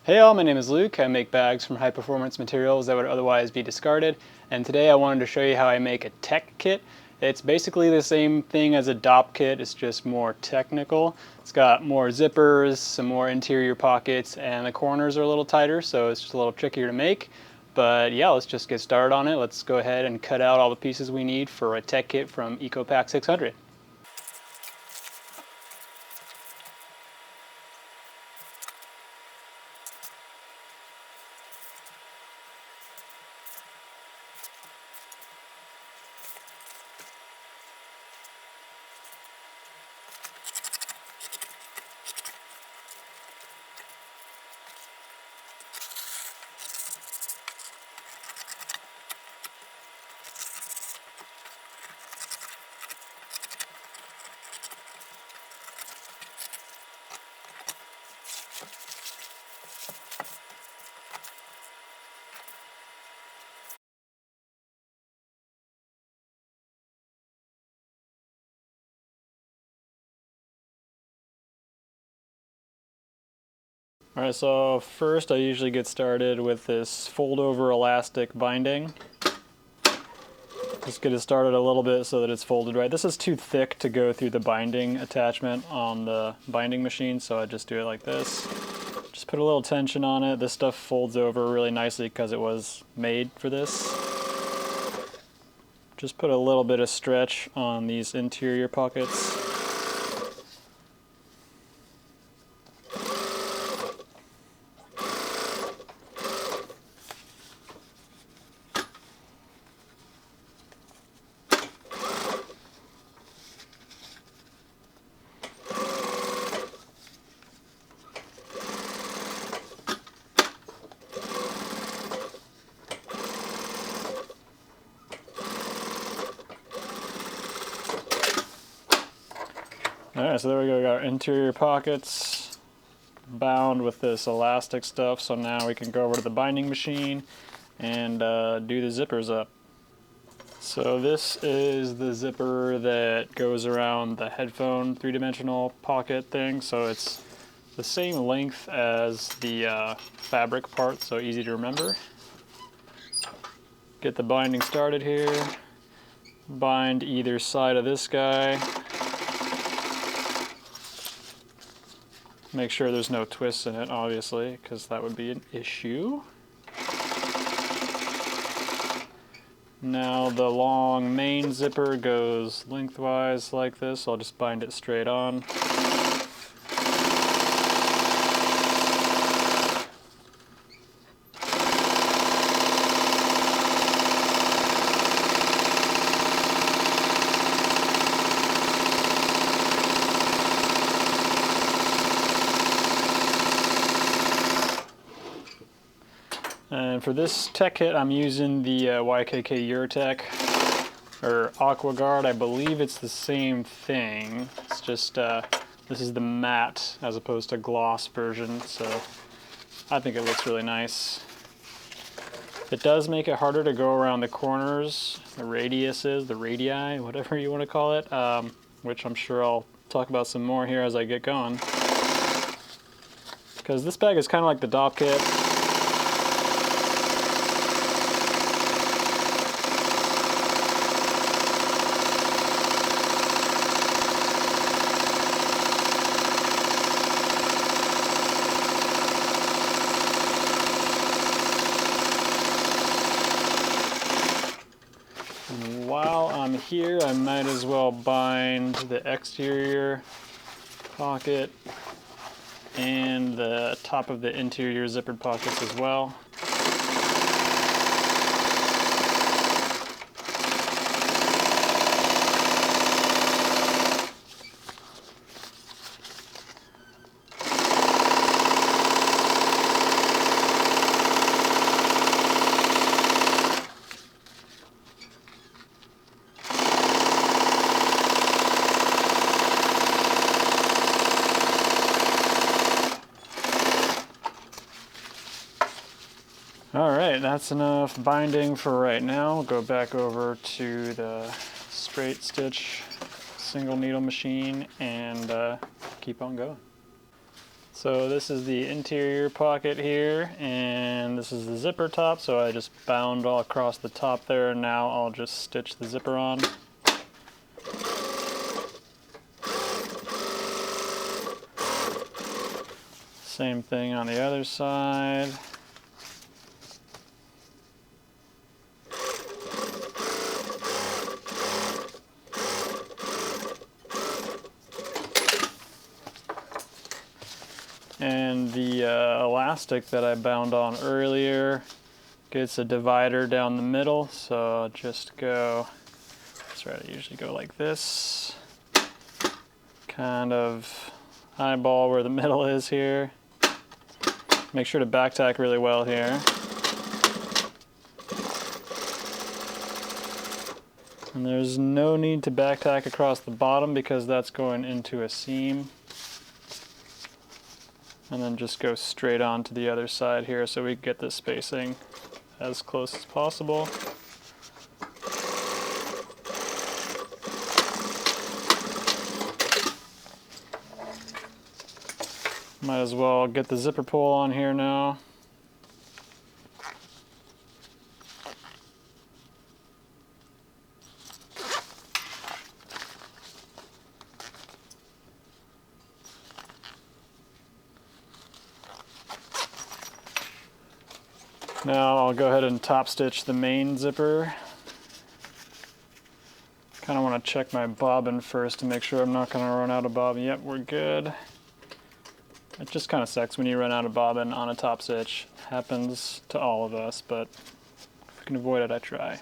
Hey all, my name is Luke. I make bags from high performance materials that would otherwise be discarded, and today I wanted to show you how I make a tech kit. It's basically the same thing as a DOP kit, it's just more technical. It's got more zippers, some more interior pockets, and the corners are a little tighter, so it's just a little trickier to make. But yeah, let's just get started on it. Let's go ahead and cut out all the pieces we need for a tech kit from EcoPack 600. Alright, so first I usually get started with this fold over elastic binding. Just get it started a little bit so that it's folded right. This is too thick to go through the binding attachment on the binding machine, so I just do it like this. Just put a little tension on it. This stuff folds over really nicely because it was made for this. Just put a little bit of stretch on these interior pockets. Alright, so there we go, we got our interior pockets bound with this elastic stuff, so now we can go over to the binding machine and do the zippers up. So this is the zipper that goes around the headphone three-dimensional pocket thing, so it's the same length as the fabric part, so easy to remember. Get the binding started here, bind either side of this guy. Make sure there's no twists in it, obviously, because that would be an issue. Now the long main zipper goes lengthwise like this. I'll just bind it straight on. And for this tech kit, I'm using the YKK Eurotech, or AquaGuard. I believe it's the same thing. It's just, this is the matte as opposed to gloss version, so I think it looks really nice. It does make it harder to go around the corners, the radiuses, the radii, whatever you want to call it, which I'm sure I'll talk about some more here as I get going. Because this bag is kind of like the DOP kit. While I'm here, I might as well bind the exterior pocket and the top of the interior zippered pockets as well. Alright, that's enough binding for right now. We'll go back over to the straight stitch single needle machine and keep on going. So this is the interior pocket here, and this is the zipper top, so I just bound all across the top there, and now I'll just stitch the zipper on. Same thing on the other side. And the elastic that I bound on earlier gets a divider down the middle, so I'll just go, that's right, I usually go like this, kind of eyeball where the middle is here. Make sure to back tack really well here. And there's no need to back tack across the bottom because that's going into a seam. And then just go straight on to the other side here so we get the spacing as close as possible. Might as well get the zipper pull on here now. Now I'll go ahead and top stitch the main zipper. Kind of want to check my bobbin first to make sure I'm not going to run out of bobbin. Yep, we're good. It just kind of sucks when you run out of bobbin on a top stitch. Happens to all of us, but if I can avoid it, I try.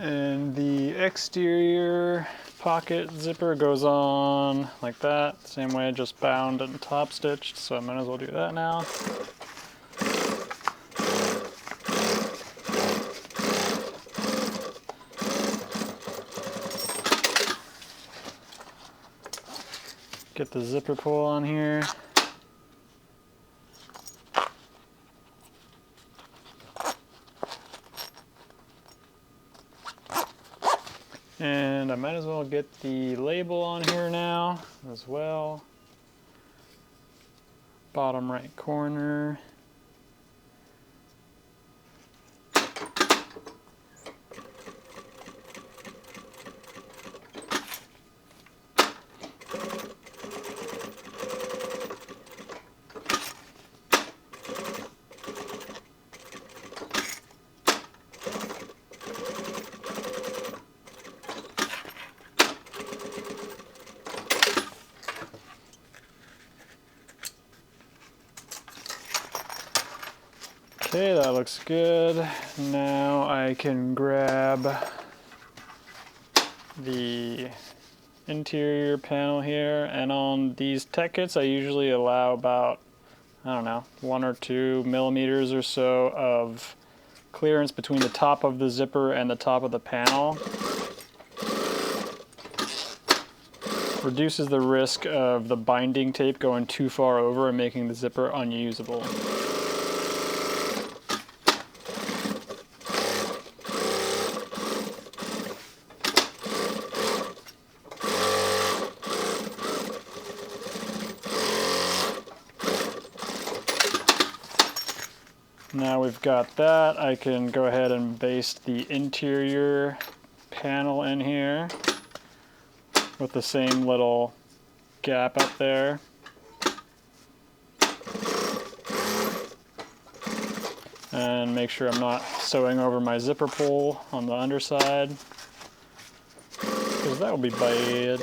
And the exterior pocket zipper goes on like that, same way, just bound and top stitched, so I might as well do that now. Get the zipper pull on here. And I might as well get the label on here now as well. Bottom right corner. Okay, that looks good. Now I can grab the interior panel here, and on these tech kits I usually allow about, I don't know, 1 or 2 millimeters or so of clearance between the top of the zipper and the top of the panel. Reduces the risk of the binding tape going too far over and making the zipper unusable. Now we've got that, I can go ahead and baste the interior panel in here with the same little gap up there. And make sure I'm not sewing over my zipper pull on the underside, because because that will be bad.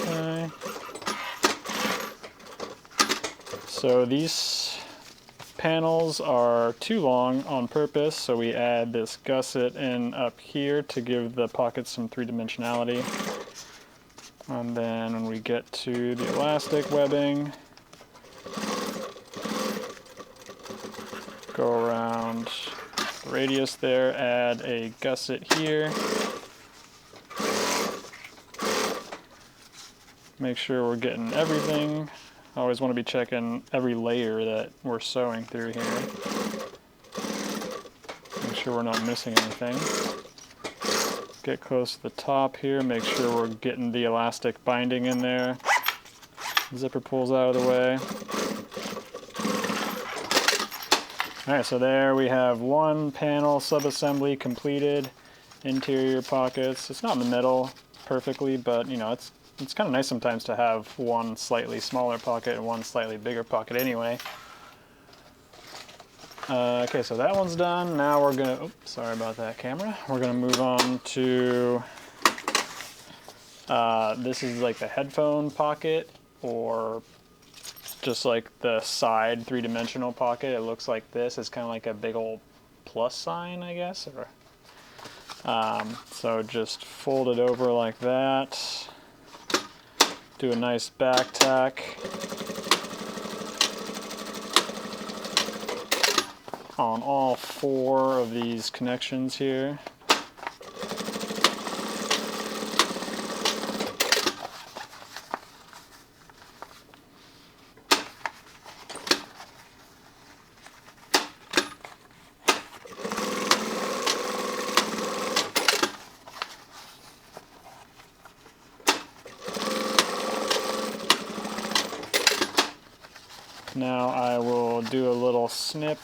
Okay. So these panels are too long on purpose, so we add this gusset in up here to give the pockets some three-dimensionality. And then when we get to the elastic webbing, go around the radius there, add a gusset here. Make sure we're getting everything. I always want to be checking every layer that we're sewing through here. Make sure we're not missing anything. Get close to the top here, make sure we're getting the elastic binding in there. Zipper pulls out of the way. Alright, so there we have one panel sub-assembly completed. Interior pockets. It's not in the middle perfectly, but you know, it's kind of nice sometimes to have one slightly smaller pocket and one slightly bigger pocket anyway. Okay, so that one's done. Now we're gonna, oops, sorry about that camera. We're gonna move on to, this is like the headphone pocket, or just like the side three-dimensional pocket. It looks like this. It's kind of like a big old plus sign, I guess. Or, so just fold it over like that. Do a nice back tack on all four of these connections here. Now I will do a little snip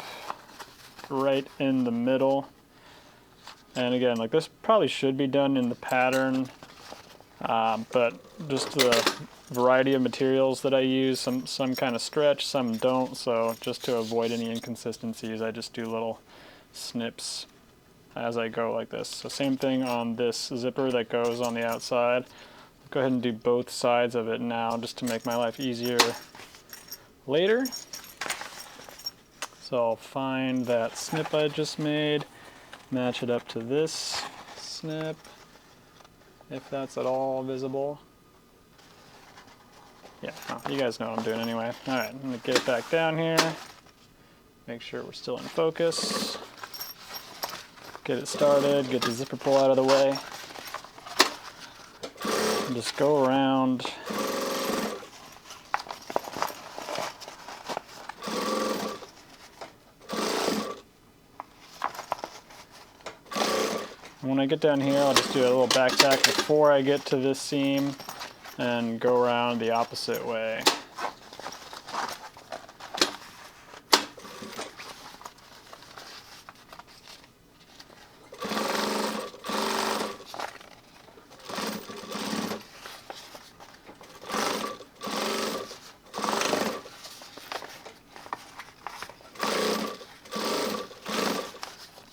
right in the middle. And again, like this probably should be done in the pattern, but just the variety of materials that I use, some kind of stretch, some don't, so just to avoid any inconsistencies, I just do little snips as I go like this. So same thing on this zipper that goes on the outside. Go ahead and do both sides of it now just to make my life easier later. So I'll find that snip I just made, match it up to this snip, if that's at all visible. Yeah, oh, you guys know what I'm doing anyway. Alright, I'm going to get it back down here, make sure we're still in focus, get it started, get the zipper pull out of the way, and just go around. When I get down here, I'll just do a little back tack before I get to this seam and go around the opposite way.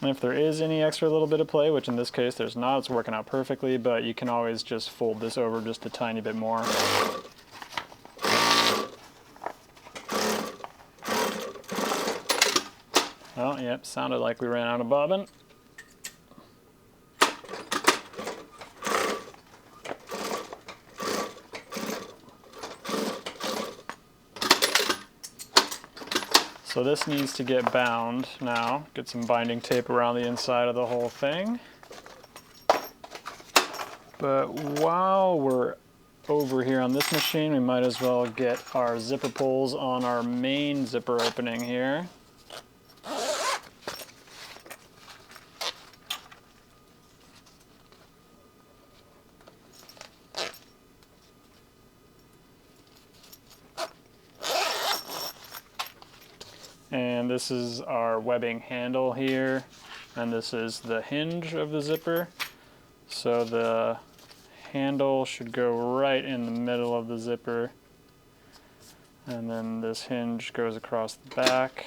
And if there is any extra little bit of play, which in this case there's not, it's working out perfectly, but you can always just fold this over just a tiny bit more. Oh, yep, sounded like we ran out of bobbin. So this needs to get bound now. Get some binding tape around the inside of the whole thing. But while we're over here on this machine, we might as well get our zipper pulls on our main zipper opening here. And this is our webbing handle here, and this is the hinge of the zipper. So the handle should go right in the middle of the zipper, and then this hinge goes across the back.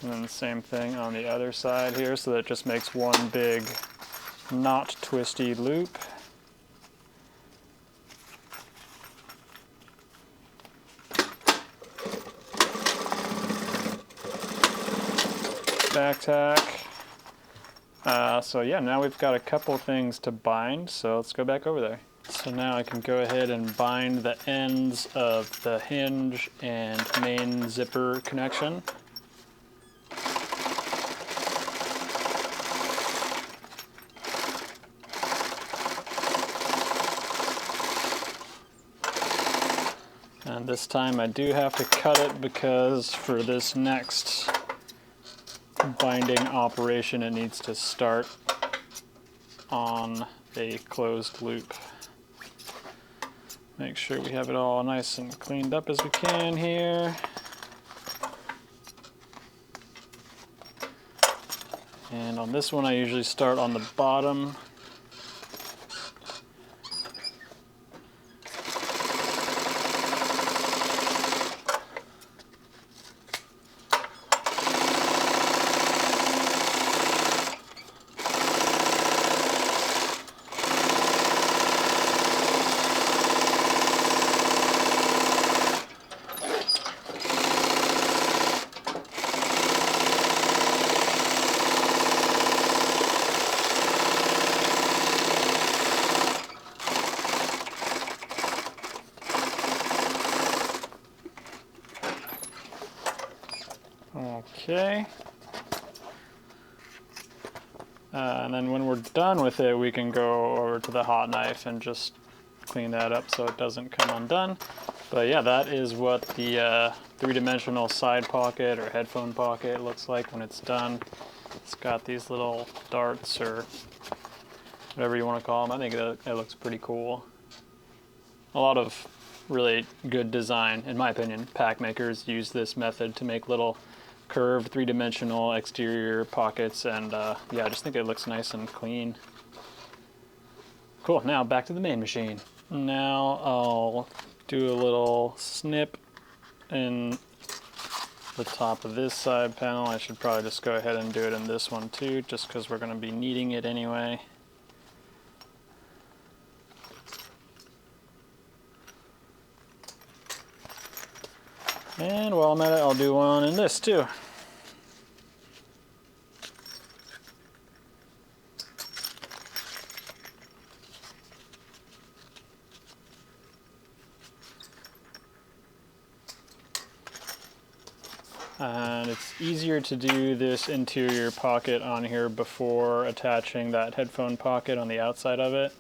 And then the same thing on the other side here, so that it just makes one big not twisty loop. Back tack. So yeah, now we've got a couple things to bind, so let's go back over there. So now I can go ahead and bind the ends of the hinge and main zipper connection. And this time I do have to cut it because for this next binding operation it needs to start on a closed loop. Make sure we have it all nice and cleaned up as we can here. And on this one I usually start on the bottom. Okay. And then when we're done with it, we can go over to the hot knife and just clean that up so it doesn't come undone. But yeah, that is what the three-dimensional side pocket or headphone pocket looks like when it's done. It's got these little darts or whatever you want to call them. I think it looks pretty cool. A lot of really good design, in my opinion. Pack makers use this method to make little curved three-dimensional exterior pockets, and yeah, I just think it looks nice and clean. Cool, now back to the main machine. Now I'll do a little snip in the top of this side panel. I should probably just go ahead and do it in this one too, just because we're going to be needing it anyway. And while I'm at it, I'll do one in this too. And it's easier to do this interior pocket on here before attaching that headphone pocket on the outside of it.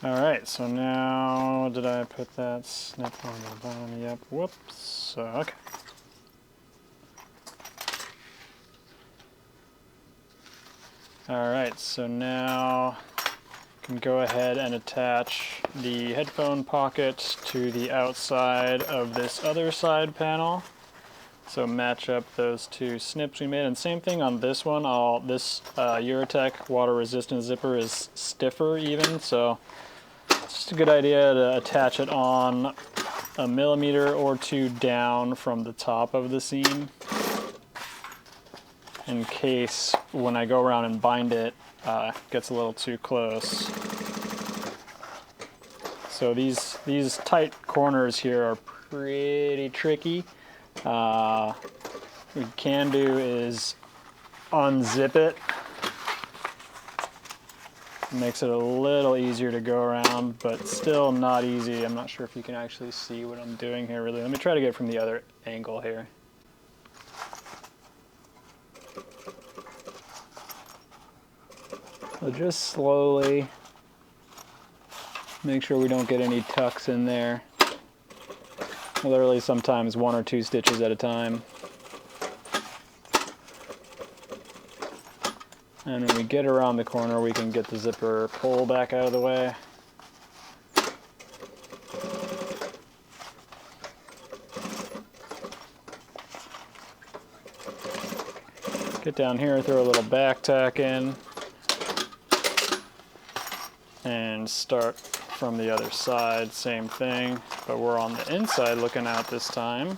Alright, so now, did I put that snip on the bottom? Yep, whoops, okay. Alright, so now I can go ahead and attach the headphone pocket to the outside of this other side panel. So match up those two snips we made, and same thing on this one. This Eurotech water resistant zipper is stiffer even, so it's just a good idea to attach it on a millimeter or two down from the top of the seam, in case when I go around and bind it, gets a little too close. So these tight corners here are pretty tricky. What we can do is unzip it Makes it a little easier to go around, but still not easy. I'm not sure if you can actually see what I'm doing here really. Let me try to get it from the other angle here. So just slowly make sure we don't get any tucks in there. Literally sometimes 1 or 2 stitches at a time. And when we get around the corner, we can get the zipper pull back out of the way. Get down here, throw a little back tack in, and start from the other side, same thing, but we're on the inside looking out this time.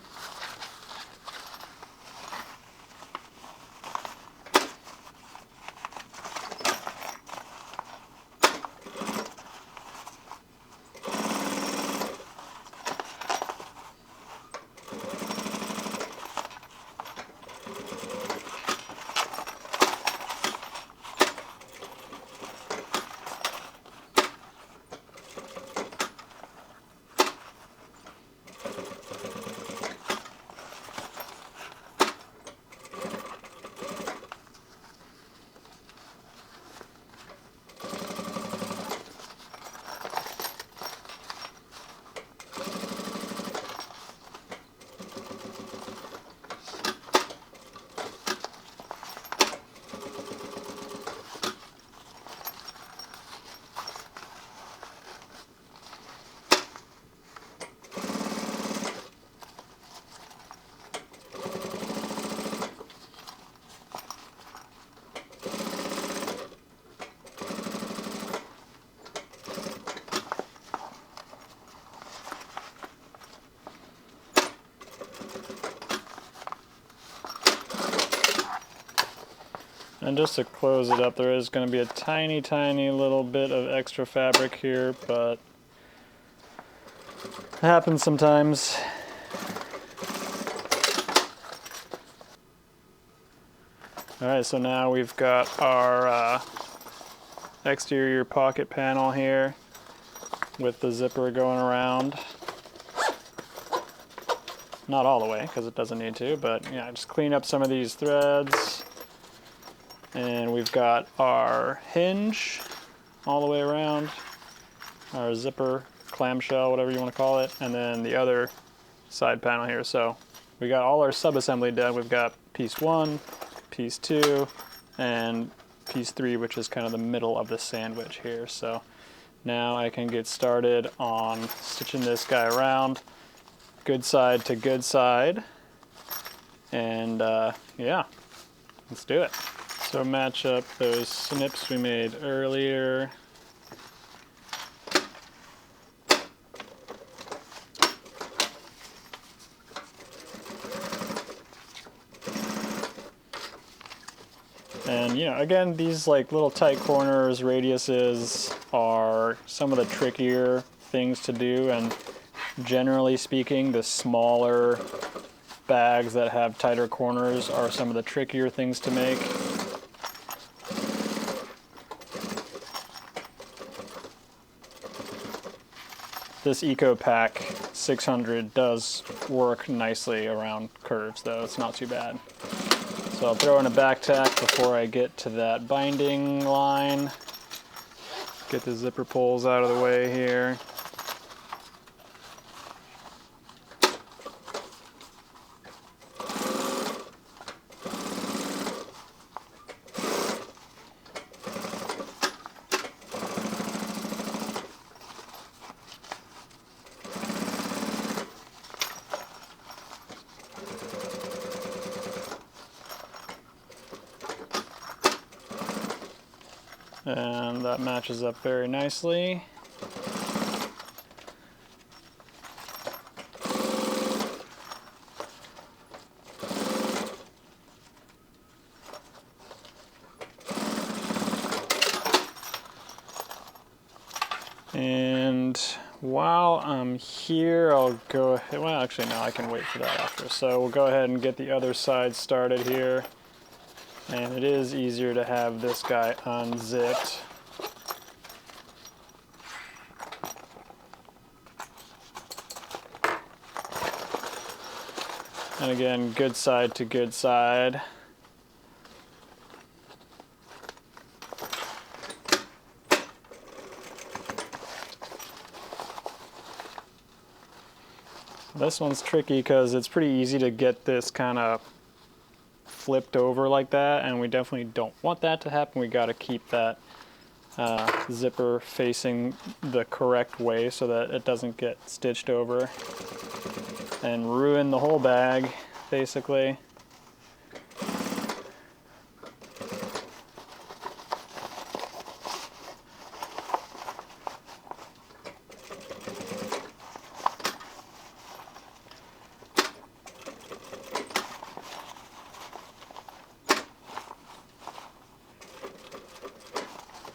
And just to close it up, there is going to be a tiny, tiny little bit of extra fabric here, but it happens sometimes. Alright, so now we've got our exterior pocket panel here with the zipper going around. Not all the way, because it doesn't need to, but yeah, just clean up some of these threads. And we've got our hinge all the way around, our zipper, clamshell, whatever you want to call it, and then the other side panel here. So we got all our sub-assembly done. We've got piece 1, piece 2, and piece 3, which is kind of the middle of the sandwich here. So now I can get started on stitching this guy around, good side to good side, and yeah, let's do it. So match up those snips we made earlier. And you know, again, these like little tight corners, radiuses are some of the trickier things to do, and generally speaking, the smaller bags that have tighter corners are some of the trickier things to make. This EcoPack 600 does work nicely around curves though, it's not too bad. So I'll throw in a back tack before I get to that binding line. Get the zipper pulls out of the way here. And that matches up very nicely. And while I'm here, I'll go ahead, well actually no, I can wait for that after. So we'll go ahead and get the other side started here. And it is easier to have this guy unzipped. And again, good side to good side. This one's tricky because it's pretty easy to get this kind of flipped over like that, and we definitely don't want that to happen. We got to keep that zipper facing the correct way so that it doesn't get stitched over and ruin the whole bag, basically.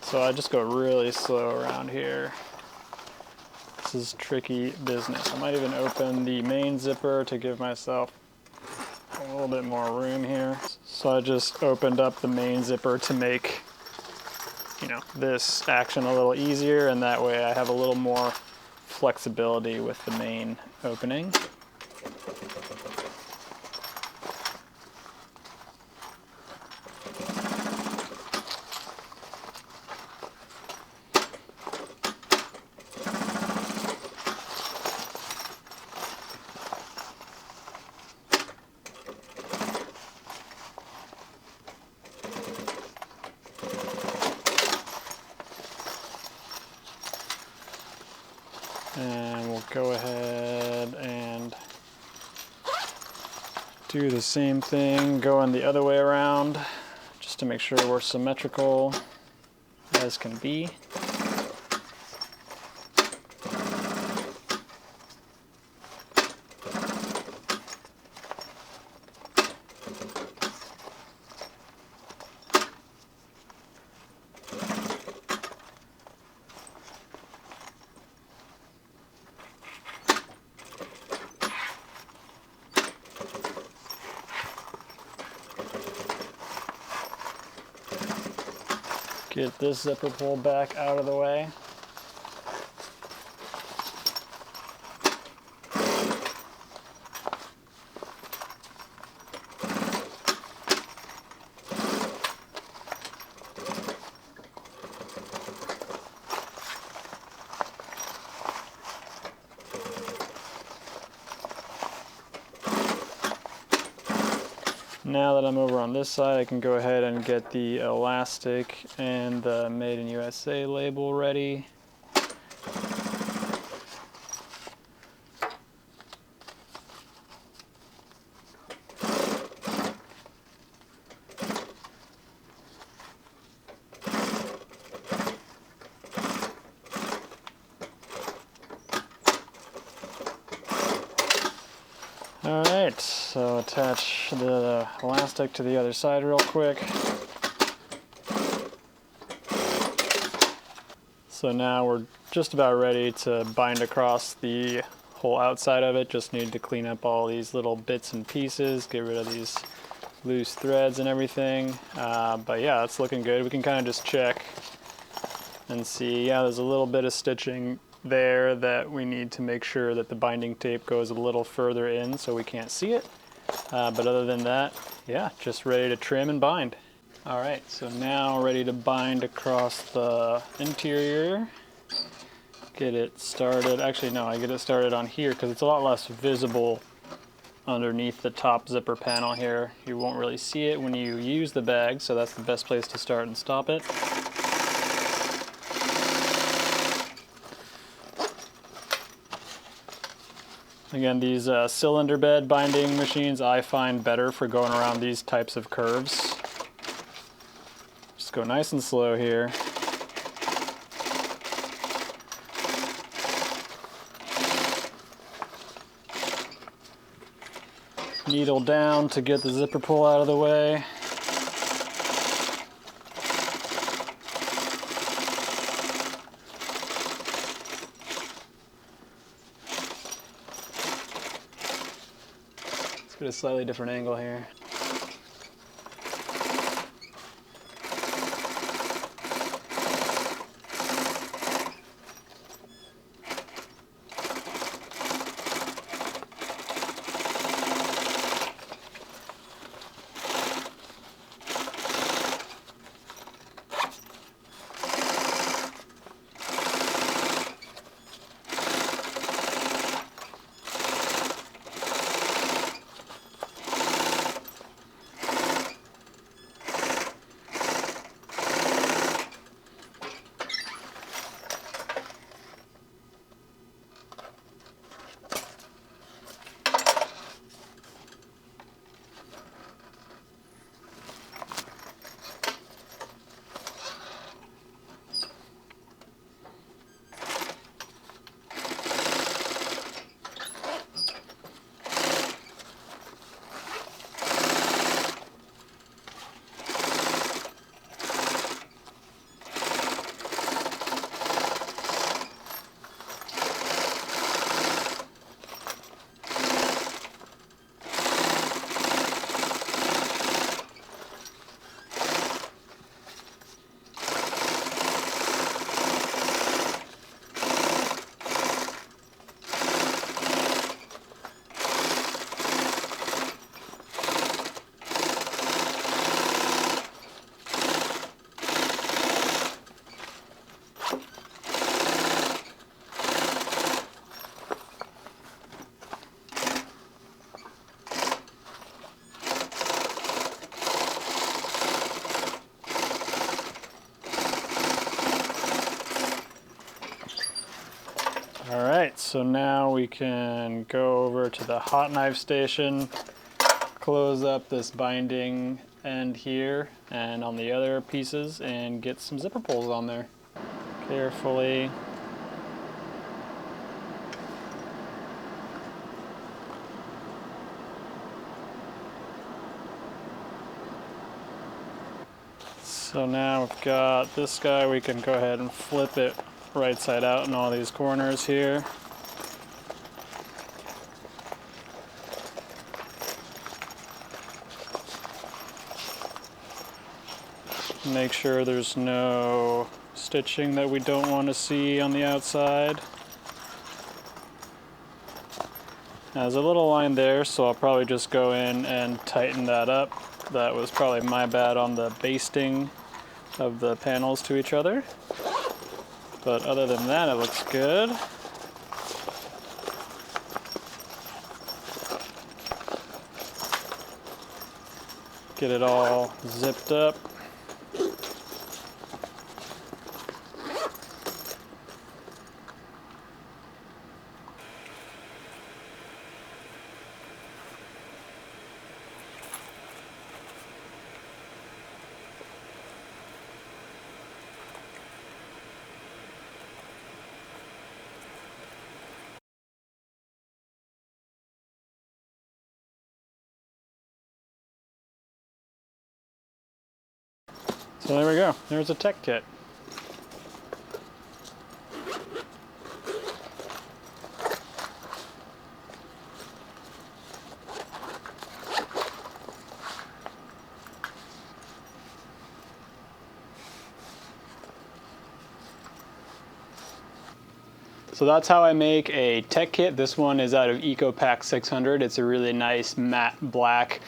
So I just go really slow around here. This is tricky business. I might even open the main zipper to give myself a little bit more room here. So I just opened up the main zipper to make, you know, this action a little easier, and that way I have a little more flexibility with the main opening. And we'll go ahead and do the same thing, going the other way around, just to make sure we're symmetrical as can be. Get this zipper pull back out of the way. Now that I'm over on this side, I can go ahead and get the elastic and the Made in USA label ready. Alright, so attach the elastic to the other side real quick. So now we're just about ready to bind across the whole outside of it. Just need to clean up all these little bits and pieces, get rid of these loose threads and everything. But yeah, it's looking good. We can kind of just check and see, yeah, there's a little bit of stitching there that we need to make sure that the binding tape goes a little further in so we can't see it. But other than that, yeah, just ready to trim and bind. All right, so now ready to bind across the interior. Get it started. Actually, no, I get it started on here because it's a lot less visible underneath the top zipper panel here. You won't really see it when you use the bag, so that's the best place to start and stop it. Again, these cylinder bed binding machines I find better for going around these types of curves. Just go nice and slow here. Needle down to get the zipper pull out of the way. Let's get a slightly different angle here. So now we can go over to the hot knife station, close up this binding end here and on the other pieces and get some zipper pulls on there. Carefully. So now we've got this guy, we can go ahead and flip it right side out in all these corners here. Make sure there's no stitching that we don't want to see on the outside. There's a little line there, so I'll probably just go in and tighten that up. That was probably my bad on the basting of the panels to each other. But other than that, it looks good. Get it all zipped up. So there we go, there's a tech kit. So that's how I make a tech kit. This one is out of EcoPack 600. It's a really nice matte black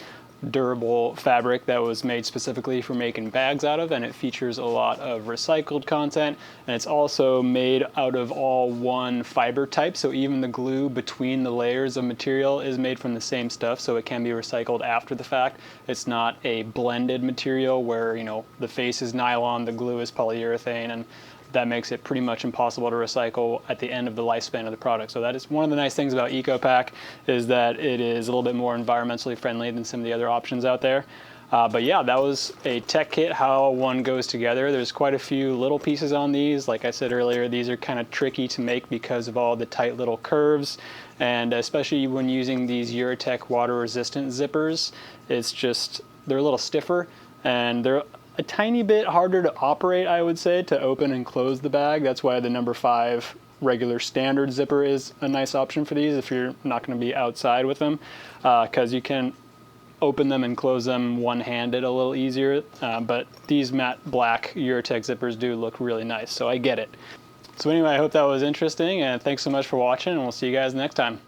durable fabric that was made specifically for making bags out of, and it features a lot of recycled content, and it's also made out of all one fiber type, so even the glue between the layers of material is made from the same stuff, so it can be recycled after the fact. It's not a blended material where, you know, the face is nylon, the glue is polyurethane, and that makes it pretty much impossible to recycle at the end of the lifespan of the product. So that is one of the nice things about EcoPack, is that it is a little bit more environmentally friendly than some of the other options out there. But yeah, that was a tech kit, how one goes together. There's quite a few little pieces on these. Like I said earlier, these are kind of tricky to make because of all the tight little curves. And especially when using these Uratech water resistant zippers, it's just, they're a little stiffer and they're a tiny bit harder to operate, I would say, to open and close the bag. That's why the number 5 regular standard zipper is a nice option for these if you're not going to be outside with them, because you can open them and close them one-handed a little easier, but these matte black Uratech zippers do look really nice, so I get it. So anyway, I hope that was interesting, and thanks so much for watching, and we'll see you guys next time.